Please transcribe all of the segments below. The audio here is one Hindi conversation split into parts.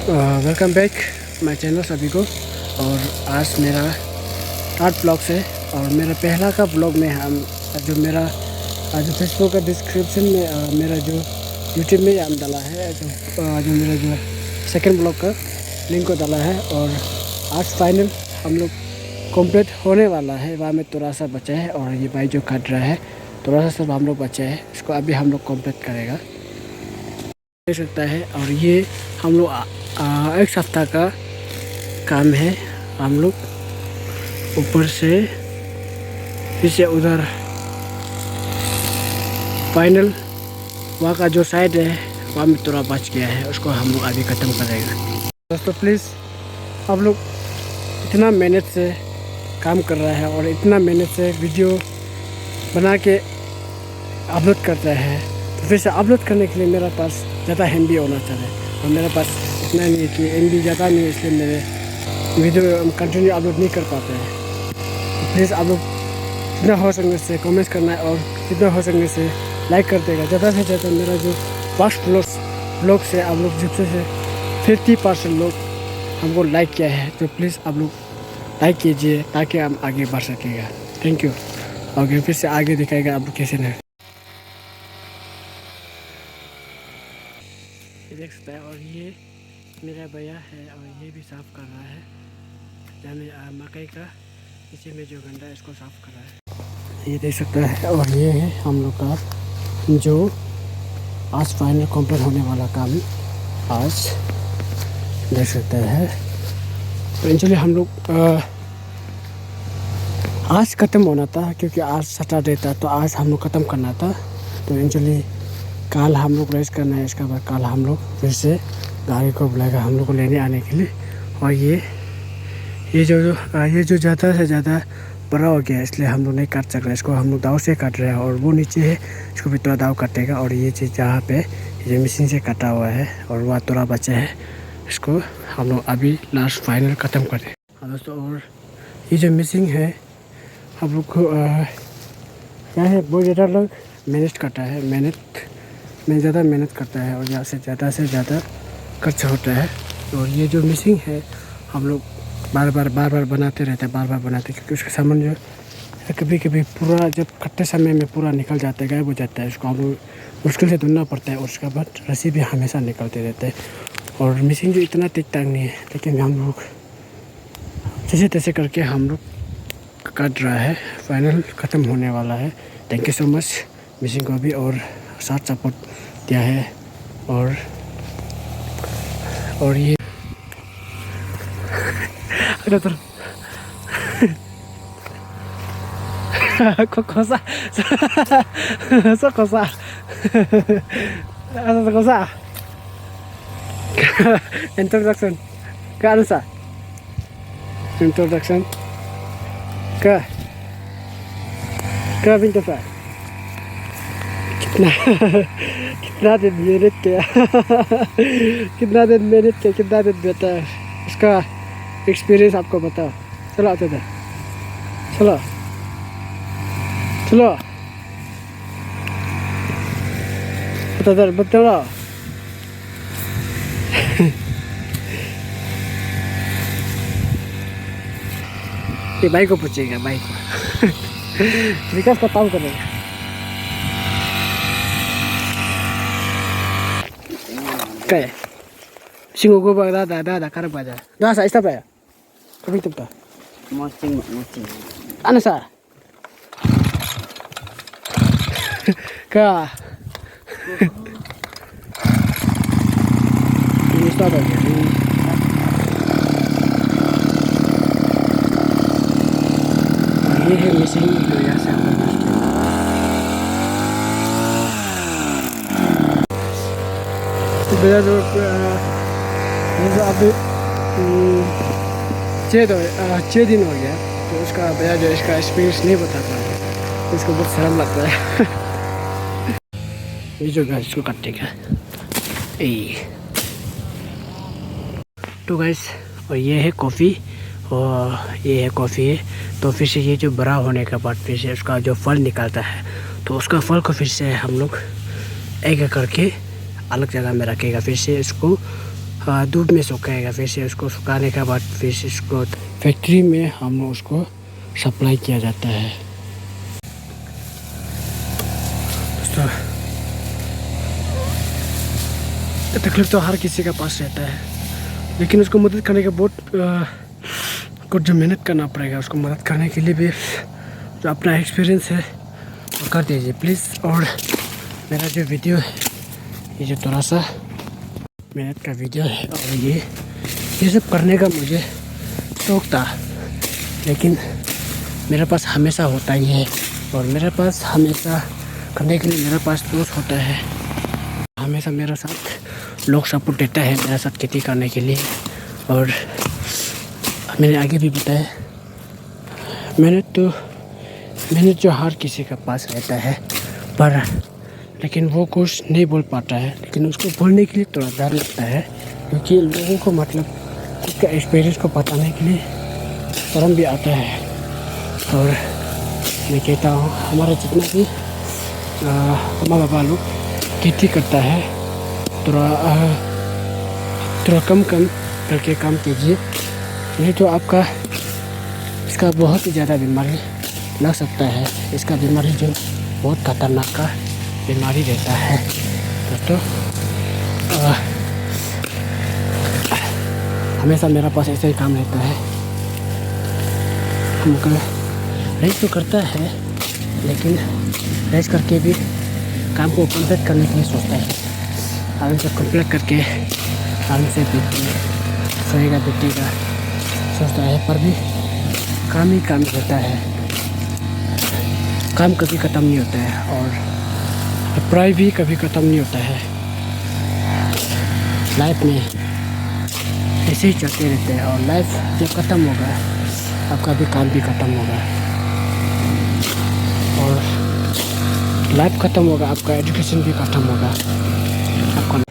वेलकम बैक माय चैनल सभी को। और आज मेरा थर्ड ब्लॉग है और मेरा पहला का ब्लॉग में हम जो मेरा जो फेसबुक का डिस्क्रिप्शन में मेरा जो यूट्यूब में हम डाला है जो मेरा जो सेकंड ब्लॉग का लिंक को डाला है। और आज फाइनल हम लोग कंप्लीट होने वाला है। वहाँ में थोड़ा सा बचा है और ये भाई जो काट रहा है थोड़ा सा सब हम लोग बचा है, इसको अभी हम लोग कंप्लीट करेगा देख सकता है। और ये हम लोग एक सप्ताह का काम है। हम लोग ऊपर से फिर से उधर फाइनल वहाँ का जो साइड है वहाँ में थोड़ा बच गया है, उसको हम लोग अभी ख़त्म करेंगे। दोस्तों प्लीज़ आप लोग इतना मेहनत से काम कर रहा है और इतना मेहनत से वीडियो बना के अपलोड करता है, तो फिर से अपलोड करने के लिए मेरे पास ज़्यादा MB होना चाहिए और मेरे पास इतना नहीं है कि MB ज़्यादा नहीं है, इसलिए मेरे वीडियो कंटिन्यू अपलोड नहीं कर पाते हैं। तो प्लीज़ आप लोग जितना हो सकने से कमेंट्स करना है और जितना हो सकने से लाइक कर देगा ज़्यादा से ज़्यादा। मेरा जो फर्स्ट ब्लॉग से आप लोग जिससे से 50% लोग हमको लाइक किया है, तो प्लीज़ आप लोग लाइक कीजिए ताकि हम आगे बढ़ सकेगा। Thank you. और फिर से आगे दिखाएगा आप लोग कैसे नहीं देख सकता है। और ये मेरा भैया है और ये भी साफ़ कर रहा है, जहाँ मकई का नीचे में जो गंदा है इसको साफ़ कर रहा है, ये देख सकता है। और ये है हम लोग का जो आज फाइनल कंप्लीट होने वाला काम आज देख सकते हैं। तो एक्चुअली हम लोग आज ख़त्म होना था क्योंकि आज सैटरडे था, तो आज हम लोग ख़त्म करना था। तो एक्चुअली कल हम लोग रेस्ट करना है, इसके बाद कल हम लोग फिर से गाड़ी को बुलाएगा हम लोग को लेने आने के लिए। और ये जो ज़्यादा से ज़्यादा बड़ा हो गया है इसलिए हम लोग नहीं काट सक रहे, इसको हम लोग दाव से काट रहे हैं। और वो नीचे है इसको भी थोड़ा दाव काटेगा। और ये चीज़ जहाँ पे ये मशीन से काटा हुआ है और वह थोड़ा बचा है, इसको हम लोग अभी लास्ट फाइनल ख़त्म कर दें। हाँ दोस्तों, और ये जो मशीन है हम लोग को क्या है बहुत ज़्यादा लोग मेहनत करता है, ज़्यादा मेहनत करता है और यहाँ से ज़्यादा खर्चा होता है। और ये जो मिसिंग है हम लोग बार बार बनाते रहते हैं, क्योंकि उसका सामान जो कभी पूरा जब कटते समय में पूरा निकल जाता है, गायब हो जाता है। उसको हम लोग मुश्किल से ढूंढना पड़ता है और उसके बाद रस्सी भी हमेशा निकलते रहते हैं। और मिसिंग जो इतना टिक टाक नहीं है, लेकिन हम लोग जैसे तैसे करके हम लोग काट रहा है, फाइनल ख़त्म होने वाला है। Thank you so much missing को भी और साथ सपोर्ट दिया है। और ये cosa introduction का इंटरफा कितना दिन मेहनत किया कितना दिन बेटा है इसका एक्सपीरियंस आपको बताओ। चलो आते थे, चलो बताओ ये भाई को पूछेगा, भाई को विकास का काम करेगा। Kayak singgung gue ada karena baca. Dah saya istirahat ya. Kami tempat. Mocing. Ano sa? Ka. Ini start aja. Ini missing itu ya sama. मेरा जो अभी 6 दिन हो गया, तो उसका भैया जो इसका एक्सपीरियंस नहीं बताता है, इसको बहुत शर्म लगता है। ये जो गाइस इसको काटेगा तो गाइस, और ये है कॉफ़ी और ये है कॉफ़ी है। तो फिर से ये जो बड़ा होने के बाद फिर से उसका जो फल निकलता है, तो उसका फल को फिर से हम लोग एक करके अलग जगह में रखेगा। फिर से इसको धूप में सुखाएगा। फिर से उसको सुखाने के बाद फिर से इसको फैक्ट्री में हम लोग उसको सप्लाई किया जाता है। दोस्तों तकलीफ तो हर किसी के पास रहता है, लेकिन उसको मदद करने का बहुत कुछ जो मेहनत करना पड़ेगा। उसको मदद करने के लिए भी जो अपना एक्सपीरियंस है वो कर दीजिए प्लीज़। और मेरा जो वीडियो है ये जो थोड़ा सा मेहनत का वीडियो है, और ये सब करने का मुझे शौक था, लेकिन मेरे पास हमेशा होता ही है। और मेरे पास हमेशा करने के लिए मेरे पास दोस्त होता है, हमेशा मेरे साथ लोग सपोर्ट देता है मेरे साथ खेती करने के लिए। और मैंने आगे भी बताया मेहनत जो हर किसी के पास रहता है, पर लेकिन वो कुछ नहीं बोल पाता है। लेकिन उसको बोलने के लिए थोड़ा डर लगता है, क्योंकि लोगों को मतलब उसका एक्सपीरियंस को बताने के लिए शर्म भी आता है। और मैं कहता हूँ हमारा जितना भी माँ बाबा लोग खेती करता है थोड़ा कम करके काम कीजिए, नहीं तो आपका इसका बहुत ही ज़्यादा बीमारी लग सकता है। इसका बीमारी जो बहुत खतरनाक का बीमारी रहता है दोस्तों। हमेशा मेरा पास ऐसा ही काम रहता है। हमको रेस्ट तो करता है, लेकिन रेस्ट करके भी काम को कंप्लीट करने के लिए सोचता है। आराम से कंप्लीट करके आराम से सोएगा बैठेगा सोचता है, पर भी काम ही काम रहता है। काम कभी ख़त्म नहीं होता है और पढ़ाई भी कभी ख़त्म नहीं होता है। लाइफ में ऐसे ही चलते रहते हैं, और लाइफ जब ख़त्म होगा आपका भी काम भी ख़त्म होगा, और लाइफ ख़त्म होगा आपका एजुकेशन भी ख़त्म होगा आपका।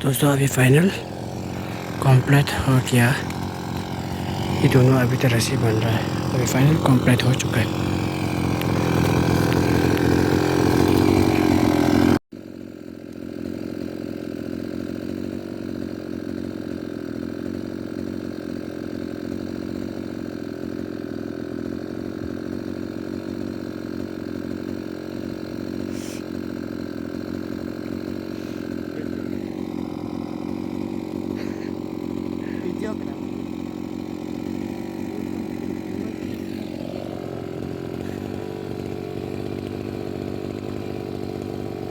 दोस्तों अभी फाइनल कंप्लीट हो गया। ये दोनों अभी तक रस्सी बन रहा है, अभी फाइनल कंप्लीट हो चुका है।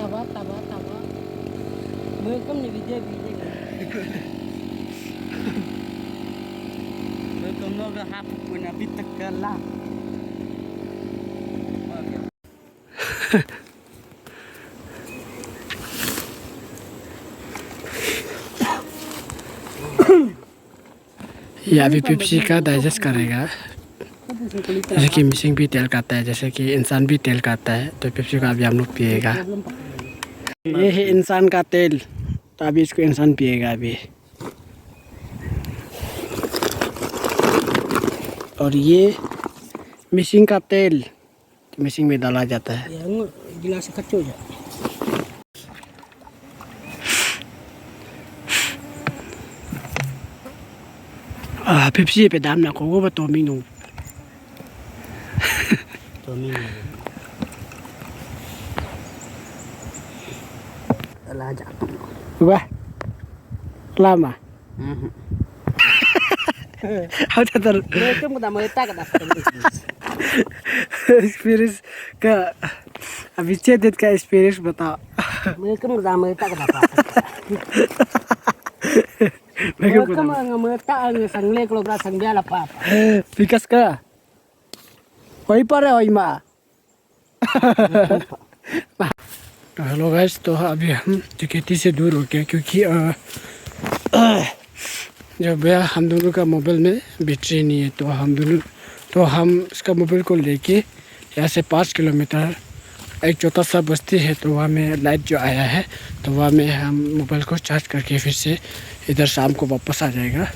Tawa. Welcome ni video. Welcome no ga hap puna bitak kala. ये अभी पेप्सी का डाइजेस्ट करेगा। जैसे कि मिशिंग भी तेल खाता है, जैसे कि इंसान भी तेल खाता है, तो पेप्सी का अभी हम लोग पिएगा। ये है इंसान का तेल, तो अभी इसको इंसान पिएगा अभी। और ये मिशिंग का तेल, तो मिशिंग में डाला जाता है। गिलास खच्चो जा। पेप्सी पे दाम ना को वो तो Minu Wah, lama. How to mereka mudah meletak kat experience ka अभी चेत का experience बताओ। mereka mudah meletak kat apa? mereka meletak sangle kalau beras sangle apa? Pikas ka? Oi pare oi ma. तो हेलो गाइस, तो अभी हम खेती से दूर हो गए, क्योंकि जब हम दोनों का मोबाइल में बैटरी नहीं है, तो हम इसका मोबाइल को लेके यहाँ से 5 किलोमीटर एक छोटा सा बस्ती है, तो वहाँ में लाइट जो आया है, तो वहाँ में हम मोबाइल को चार्ज करके फिर से इधर शाम को वापस आ जाएगा।